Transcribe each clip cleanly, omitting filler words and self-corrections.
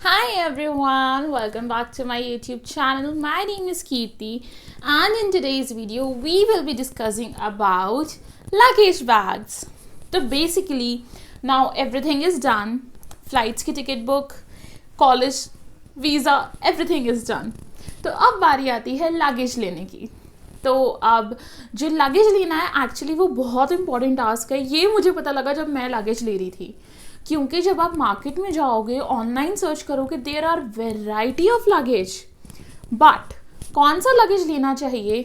Hi everyone, welcome back to my YouTube channel. My name is Kirti and in today's video we will be discussing about luggage bags. So basically now everything is done. Flights की ticket book, college, visa, everything is done. तो अब बारी आती है luggage लेने की. तो अब जो लगेज लेना है एक्चुअली वो बहुत इंपॉर्टेंट टास्क है. ये मुझे पता लगा जब मैं लगेज ले रही थी, क्योंकि जब आप मार्केट में जाओगे ऑनलाइन सर्च करोगे there are variety of luggage, but कौन सा लगेज लेना चाहिए,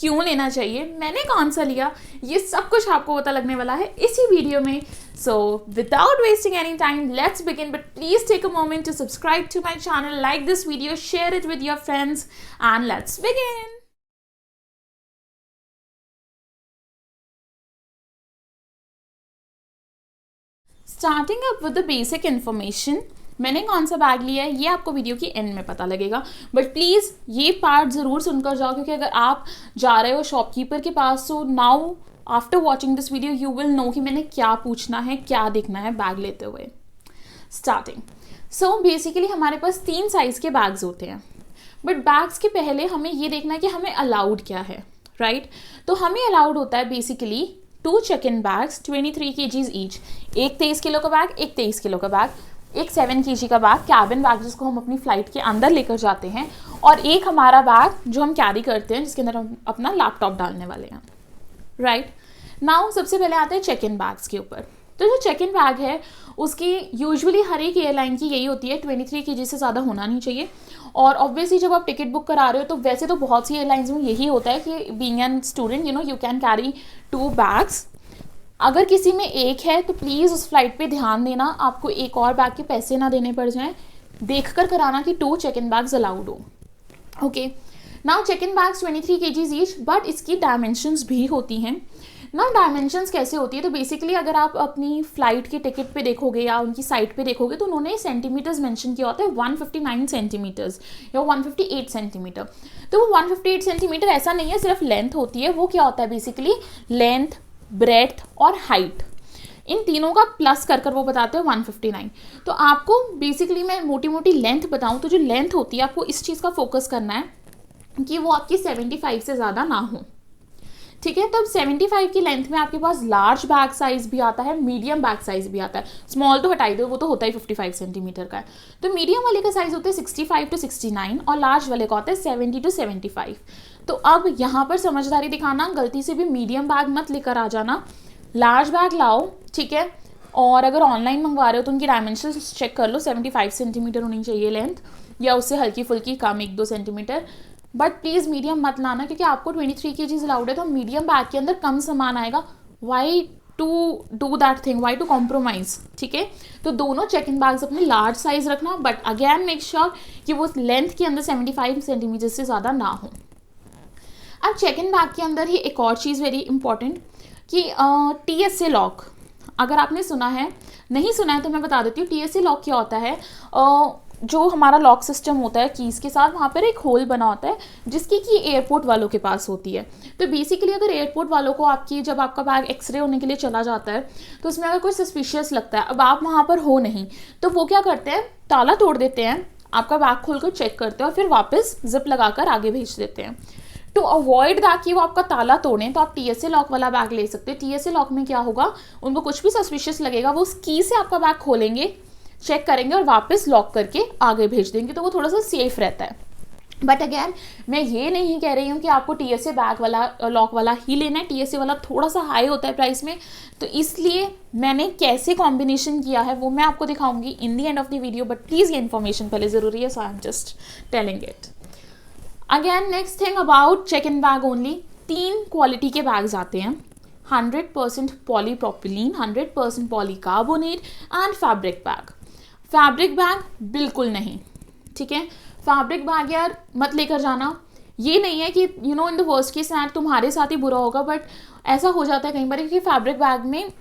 क्यों लेना चाहिए, मैंने कौन सा लिया, ये सब कुछ आपको पता लगने वाला है इसी वीडियो में. So without wasting any time let's begin, but please take a moment to subscribe to my channel, like this video, share it with your friends and let's begin. Starting up with the basic information, मैंने कौन सा bag लिया है ये आपको video की and में पता लगेगा, बट प्लीज़ ये पार्ट ज़रूर सुनकर जाओ, क्योंकि अगर आप जा रहे हो शॉपकीपर के पास तो now after watching this video you will know कि मैंने क्या पूछना है, क्या देखना है बैग लेते हुए. स्टार्टिंग. सो बेसिकली हमारे पास 3 साइज़ के बैग्स होते हैं, बट बैग्स के पहले हमें ये देखना है कि हमें अलाउड क्या है, राइट. तो हमें अलाउड होता है basically 2 check-in bags 23 kgs each. एक 23 किलो का बैग, एक 23 किलो का बैग, एक 7 kg का बैग, कैबिन बैग जिसको हम अपनी फ्लाइट के अंदर लेकर जाते हैं, और एक हमारा बैग जो हम कैरी करते हैं जिसके अंदर हम अपना लैपटॉप डालने वाले हैं, राइट. नाउ सबसे पहले आते हैं चेक इन बैग्स के ऊपर. तो जो चेक इन बैग है उसकी यूजुअली हर एक एयरलाइन की यही होती है, 23 kg से ज़्यादा होना नहीं चाहिए. और ऑब्वियसली जब आप टिकट बुक करा रहे हो तो वैसे तो बहुत सी एयरलाइंस में यही होता है कि being an student you can carry 2 bags. अगर किसी में एक है तो प्लीज़ उस फ्लाइट पे ध्यान देना, आपको एक और बैग के पैसे ना देने पड़ जाएं. देखकर कराना कि 2 चेक इन बैग्स अलाउड हो. Okay. Now check in bags 23 kgs each, but इसकी डायमेंशंस भी होती हैं. नाउ डायमेंशंस कैसे होती है, तो बेसिकली अगर आप अपनी फ़्लाइट के टिकट पे देखोगे या उनकी साइट पे देखोगे तो उन्होंने सेंटीमीटर्स मेंशन किया होता है, 159 सेंटीमीटर्स या 158 सेंटीमीटर. तो वो 158 सेंटीमीटर ऐसा नहीं है सिर्फ लेंथ होती है, वो क्या होता है बेसिकली लेंथ, ब्रेथ और हाइट, इन तीनों का प्लस कर वो बताते हैं 159. तो आपको बेसिकली मैं मोटी मोटी लेंथ बताऊं तो जो लेंथ होती है आपको इस चीज़ का फोकस करना है कि वो आपकी 75 से ज़्यादा ना हो, ठीक है. तब 75 की लेंथ में आपके पास लार्ज बैग साइज भी आता है, मीडियम बैग साइज भी आता है. स्मॉल तो हटाई दो, वो तो होता ही 55 सेंटीमीटर का है. तो मीडियम वाले का साइज होता है 65 to 69 और लार्ज वाले का होता है 70 to 75. तो अब यहाँ पर समझदारी दिखाना, गलती से भी मीडियम बैग मत लेकर आ जाना, लार्ज बैग लाओ, ठीक है. और अगर ऑनलाइन मंगवा रहे हो तो उनकी डायमेंशंस चेक कर लो, 75 सेंटीमीटर होनी चाहिए लेंथ, या उससे हल्की फुल्की कम 1-2 सेंटीमीटर. बट प्लीज़ मीडियम मत लाना, क्योंकि आपको 23 kgs अलाउड है तो मीडियम बैग के अंदर कम सामान आएगा. Why to do that thing, why to compromise, ठीक है. तो दोनों चेक इन बैग्स अपने लार्ज साइज रखना, बट अगेन मेक श्योर कि वो लेंथ के अंदर 75 सेंटीमीटर से ज़्यादा ना हो. अब चेक इन बैग के अंदर ही एक और चीज़ वेरी इंपॉर्टेंट कि TSA लॉक, अगर आपने सुना है, नहीं सुना है तो मैं बता देती हूँ. TSA लॉक क्या होता है, जो हमारा लॉक सिस्टम होता है कीज़ के साथ, वहाँ पर एक होल बना होता है जिसकी की एयरपोर्ट वालों के पास होती है. तो बेसिकली अगर एयरपोर्ट वालों को आपकी जब आपका बैग एक्सरे होने के लिए चला जाता है तो उसमें अगर कोई सस्पिशियस लगता है, अब आप वहाँ पर हो नहीं, तो वो क्या करते हैं, ताला तोड़ देते हैं, आपका बैग खोलकर चेक करते हैं और फिर वापस जिप लगाकर आगे भेज देते हैं. टू अवॉइड दैट कि वो आपका ताला तोड़ें तो आप TSA लॉक वाला बैग ले सकते हैं. TSA लॉक में क्या होगा, उनको कुछ भी सस्पिशियस लगेगा वो उस की से आपका बैग खोलेंगे, चेक करेंगे और वापस लॉक करके आगे भेज देंगे, तो वो थोड़ा सा सेफ रहता है. बट अगैन मैं ये नहीं कह रही हूँ कि आपको TSA बैग वाला लॉक वाला ही लेना है. TSA वाला थोड़ा सा हाई होता है प्राइस में, तो इसलिए मैंने कैसे कॉम्बिनेशन किया है वो मैं आपको दिखाऊंगी in the end of the video, but please ये इन्फॉर्मेशन पहले ज़रूरी है, so I am just telling it. Again next thing about check in bag only, 3 quality के बैग्स आते हैं, 100% polypropylene, 100% polycarbonate and fabric bag. Fabric bag बिल्कुल नहीं, ठीक है. फैब्रिक बैग यार मत लेकर जाना. ये नहीं है कि in the worst case and तुम्हारे साथ ही बुरा होगा, बट ऐसा हो जाता है कई बार कि फैब्रिक बैग में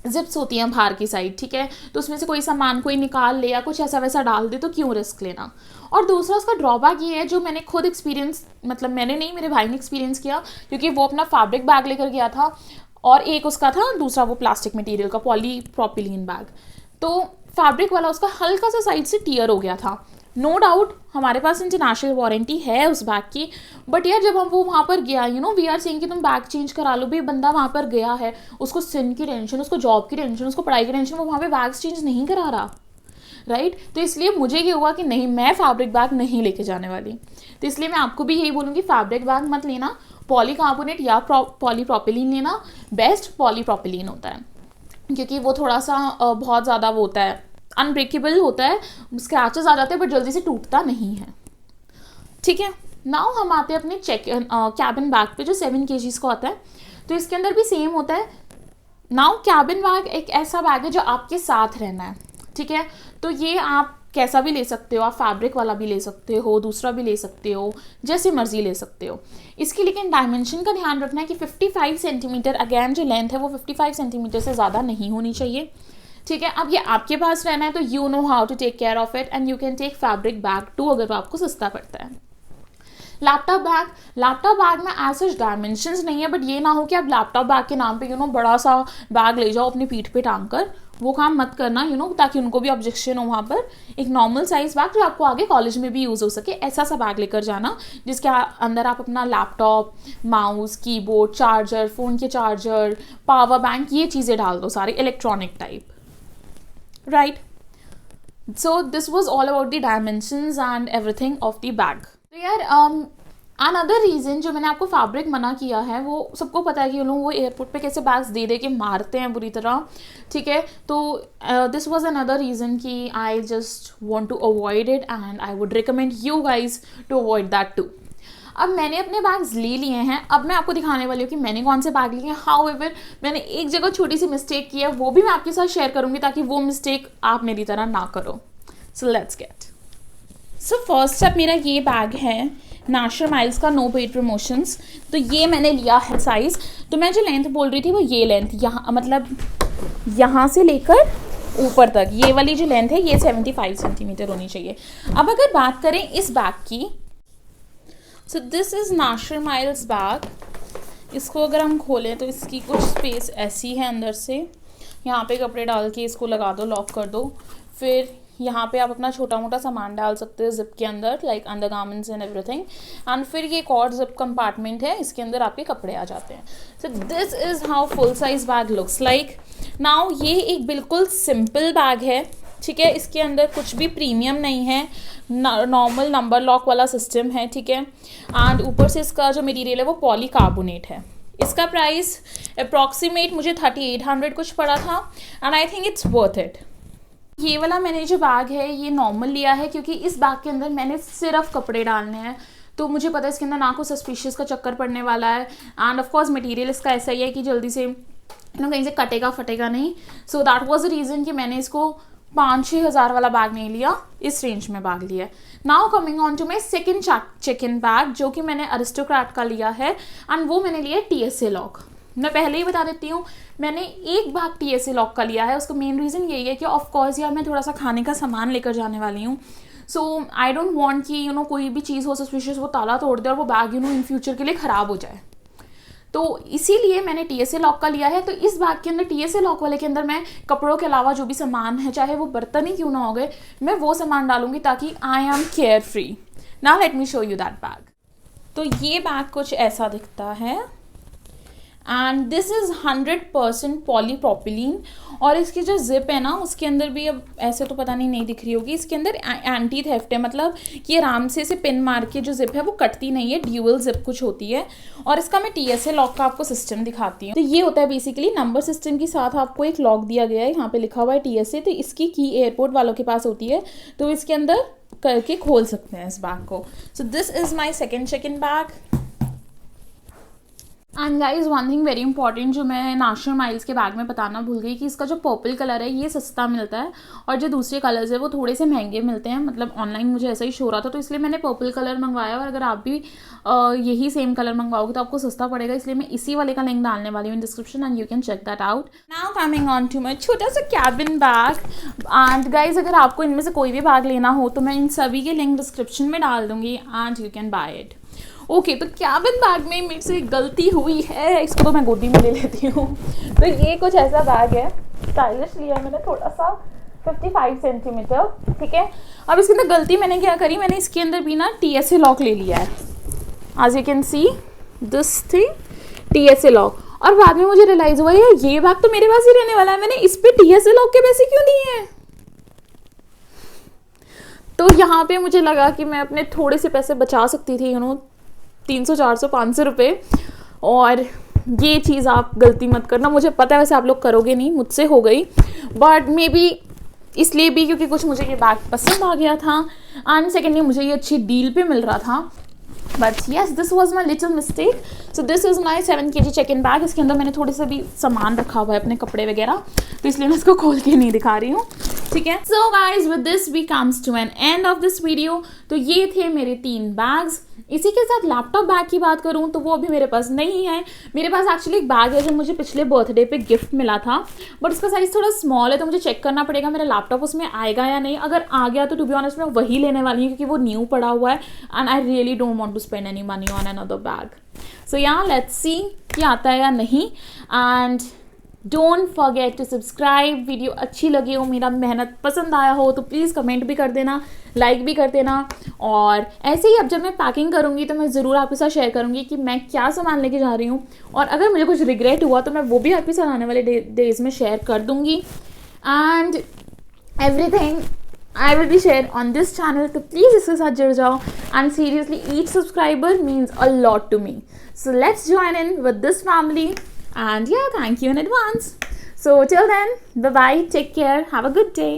जिप्स होती हैं बाहर की साइड, ठीक है. तो उसमें से कोई सामान कोई निकाल ले या कुछ ऐसा वैसा डाल दे तो क्यों रिस्क लेना. और दूसरा उसका ड्रॉबैक ये है, जो मैंने खुद एक्सपीरियंस, मतलब मैंने नहीं, मेरे भाई ने एक्सपीरियंस किया, क्योंकि वो अपना फैब्रिक बैग लेकर गया था और एक उसका था दूसरा वो प्लास्टिक मटेरियल का पॉलीप्रोपिलीन बैग. तो फैब्रिक वाला उसका हल्का सा साइड से टियर हो गया था। नो डाउट हमारे पास इंटरनेशनल वारंटी है उस बैग की, बट यार जब हम वो वहाँ पर गया वी आर सेइंग कि तुम बैग चेंज करा लो, भी बंदा वहाँ पर गया है, उसको सिन की टेंशन, उसको जॉब की टेंशन, उसको पढ़ाई की टेंशन, वो वहाँ पे बैग्स चेंज नहीं करा रहा, राइट। तो इसलिए मुझे ये हुआ कि नहीं, मैं फैब्रिक बैग नहीं लेके जाने वाली। तो इसलिए मैं आपको भी यही बोलूँगी, फैब्रिक बैग मत लेना, पॉलीकार्बोनेट या पॉलीप्रोपिलीन लेना। बेस्ट पॉलीप्रोपिलीन होता है, क्योंकि वो थोड़ा सा बहुत ज़्यादा वो होता है, अनब्रेकेबल होता है, स्क्रैचेस आ जाते हैं बट जल्दी से टूटता नहीं है, ठीक है। नाउ हम आते हैं अपने कैबिन बैग पे जो 7 kg का होता है। तो इसके अंदर भी सेम होता है। नाउ कैबिन बैग एक ऐसा बैग है जो आपके साथ रहना है, ठीक है। तो ये आप कैसा भी ले सकते हो, आप फैब्रिक वाला भी ले सकते हो, दूसरा भी ले सकते हो, जैसे मर्जी ले सकते हो। इसकी लेकिन डायमेंशन का ध्यान रखना है कि 55 सेंटीमीटर, अगेन जो लेंथ है वो 55 सेंटीमीटर से ज़्यादा नहीं होनी चाहिए, ठीक है। अब ये आपके पास रहना है, तो you know how to take care of it and you can take fabric bag too, अगर वो आपको सस्ता पड़ता है। लैपटॉप बैग में एज सच डायमेंशंस नहीं है, बट ये ना हो कि आप लैपटॉप बैग के नाम पे बड़ा सा बैग ले जाओ अपनी पीठ पे टांग कर, वो काम मत करना, ताकि उनको भी ऑब्जेक्शन हो वहाँ पर। एक नॉर्मल साइज बैग जो आपको आगे कॉलेज में भी यूज़ हो सके, ऐसा सा बैग लेकर जाना, जिसके अंदर आप अपना laptop, mouse, keyboard, charger, phone के चार्जर, पावर बैंक, ये चीज़ें डाल दो, सारे electronic type, right. So this was all about the dimensions and everything of the bag. तो यार अनदर रीज़न जो मैंने आपको फैब्रिक मना किया है, वो सबको पता है कि लोग वो एयरपोर्ट पे कैसे बैग्स दे दे के मारते हैं बुरी तरह, ठीक है। तो दिस वाज अनदर रीज़न कि I just want to avoid it and I would recommend you guys to avoid that too. अब मैंने अपने बैग्स ले लिए हैं, अब मैं आपको दिखाने वाली हूँ कि मैंने कौन से बैग लिए हैं। हाउएवर मैंने एक जगह छोटी सी मिस्टेक की है, वो भी मैं आपके साथ शेयर करूँगी ताकि वो मिस्टेक आप मेरी तरह ना करो। So let's get. So first step मेरा ये बैग है नाशर माइल्स का नो पेड प्रमोशंस। तो ये मैंने लिया है साइज़, तो मैं जो लेंथ बोल रही थी वो ये लेंथ, यहाँ मतलब यहाँ से लेकर ऊपर तक ये वाली जो लेंथ है ये 75 सेंटीमीटर होनी चाहिए। अब अगर बात करें इस बैग की, so this is Nasher Miles bag. इसको अगर हम खोलें तो इसकी कुछ स्पेस ऐसी है, अंदर से यहाँ पे कपड़े डाल के इसको लगा दो, लॉक कर दो। फिर यहाँ पे आप अपना छोटा मोटा सामान डाल सकते हो जिप के अंदर, like under garments and everything. And फिर ये एक और जिप कंपार्टमेंट है, इसके अंदर आपके कपड़े आ जाते हैं। सो this is how full size bag looks like. Now ये एक बिल्कुल सिंपल बैग है, ठीक है। इसके अंदर कुछ भी प्रीमियम नहीं है, नॉर्मल नंबर लॉक वाला सिस्टम है, ठीक है। एंड ऊपर से इसका जो मटीरियल है वो पॉलीकार्बोनेट है। इसका प्राइस अप्रॉक्सीमेट मुझे 3800 कुछ पड़ा था and I think it's worth it. ये वाला मैंने जो बैग है ये नॉर्मल लिया है, क्योंकि इस बैग के अंदर मैंने सिर्फ कपड़े डालने हैं, तो मुझे पता है इसके अंदर ना कोई सस्पिशियस का चक्कर पड़ने वाला है। एंड ऑफ कोर्स मटेरियल इसका ऐसा ही है कि जल्दी से कहीं से कटेगा फटेगा नहीं। So that was the reason कि मैंने इसको 5-6 हज़ार वाला बैग नहीं लिया, इस रेंज में बैग लिया। Now coming on to my second check in bag, जो कि मैंने अरिस्टोक्रेट का लिया है एंड वो मैंने लिया TSA लॉक। मैं पहले ही बता देती हूँ, मैंने एक बैग TSA लॉक का लिया है। उसका मेन रीज़न यही है कि ऑफकोर्स यार मैं थोड़ा सा खाने का सामान लेकर जाने वाली हूँ, सो आई डोंट वांट कि कोई भी चीज़ हो सस्पिशियस वो ताला तोड़ दे और वो बैग इन फ्यूचर के लिए ख़राब हो जाए। तो इसीलिए मैंने TSA लॉक का लिया है। तो इस बैग के अंदर TSA लॉक वाले के अंदर मैं कपड़ों के अलावा जो भी सामान है, चाहे वो बर्तन ही क्यों ना हो गए, मैं वो सामान डालूंगी ताकि I am care free. Now let me show you that bag. तो ये बैग कुछ ऐसा दिखता है एंड दिस इज़ 100% पॉलीप्रोपिलीन। और इसकी जो जिप है ना उसके अंदर भी, अब ऐसे तो पता नहीं दिख रही होगी, इसके अंदर एंटी थेफ्ट है, मतलब कि आराम से इसे पिन मार के जो जिप है वो कटती नहीं है, ड्यूअल जिप कुछ होती है। और इसका मैं TSA लॉक का आपको सिस्टम दिखाती हूँ। तो ये होता है बेसिकली नंबर सिस्टम के साथ आपको एक लॉक दिया गया है, यहाँ पे लिखा हुआ है TSA। तो इसकी की एयरपोर्ट वालों के पास होती है, तो इसके अंदर करके खोल सकते हैं इस बैग को। सो this is my second check in bag. And guys one thing very important जो मैं नाशर माइल्स के बैग में बताना भूल गई, कि इसका जो पर्पल कलर है ये सस्ता मिलता है और जो दूसरे कलर्स है वो थोड़े से महंगे मिलते हैं। मतलब ऑनलाइन मुझे ऐसा ही शो रहा था, तो इसलिए मैंने पर्पल कलर मंगवाया। और अगर आप भी यही सेम कलर मंगवाओगे तो आपको सस्ता पड़ेगा, इसलिए मैं इसी वाले का लिंक डालने वाली हूँ description and you can check that out. Now coming on to my छोटा सा कैबिन बैग। एंड गाइज अगर आपको इनमें से कोई भी बैग लेना हो तो मैं इन सभी के लिंक डिस्क्रिप्शन में डाल दूँगी and you can buy it. Okay, तो कैबिन बैग में मेरे से गलती हुई है, इसको तो मैं गोदी में ले लेती हूँ। तो ये कुछ ऐसा बैग है, स्टाइलिश लिया है मैंने थोड़ा सा, 55 सेंटीमीटर, ठीक है। अब इसके अंदर गलती मैंने क्या करी, मैंने इसके अंदर भी ना TSA लॉक ले लिया है, as you can see this thing TSA lock. और बाद में मुझे रियलाइज हुआ यार ये बैग तो मेरे पास ही रहने वाला है, मैंने इस पे TSA लॉक के पैसे क्यों दिए हैं। तो यहाँ पे मुझे लगा कि मैं अपने थोड़े से पैसे बचा सकती थी, 300 400 500 रुपये। और ये चीज़ आप गलती मत करना, मुझे पता है वैसे आप लोग करोगे नहीं, मुझसे हो गई, बट मे बी इसलिए भी क्योंकि कुछ मुझे ये बैग पसंद आ गया था, एंड सेकेंडली मुझे ये अच्छी डील पे मिल रहा था। But yes, this was my little mistake. So this is my 7 kg check in bag. इसके अंदर मैंने थोड़े से भी सामान रखा हुआ है, अपने कपड़े वगैरह, तो इसलिए मैं इसको खोल के नहीं दिखा रही हूँ, ठीक है। So guys, with this we comes to an end of this video. तो ये थे मेरे 3 बैग्स। इसी के साथ लैपटॉप बैग की बात करूँ तो वो अभी मेरे पास नहीं है। मेरे पास एक्चुअली एक बैग है जो मुझे पिछले बर्थडे पे गिफ्ट मिला था, बट उसका साइज़ थोड़ा स्मॉल है, तो मुझे चेक करना पड़ेगा मेरा लैपटॉप उसमें आएगा या नहीं। अगर आ गया तो टू बी ऑनेस्ट मैं वही लेने वाली हूँ, क्योंकि वो न्यू पड़ा हुआ है, and I really don't want to spend any money on another bag. So yeah let's see कि आता है या नहीं। And don't forget to subscribe. Video अच्छी लगी हो, मेरा मेहनत पसंद आया हो तो प्लीज़ कमेंट भी कर देना, लाइक भी कर देना। और ऐसे ही अब जब मैं पैकिंग करूँगी तो मैं ज़रूर आपके साथ शेयर करूँगी कि मैं क्या सामान लेके जा रही हूँ, और अगर मुझे कुछ रिग्रेट हुआ तो मैं वो भी आपके साथ आने वाले डेज में शेयर कर दूँगी। And everything I will be share on this channel, तो प्लीज़ इसके साथ जुड़ जाओ। And seriously each subscriber means a lot to me, so let's join in with this family. And yeah, thank you in advance. So till then, bye bye, take care, have a good day.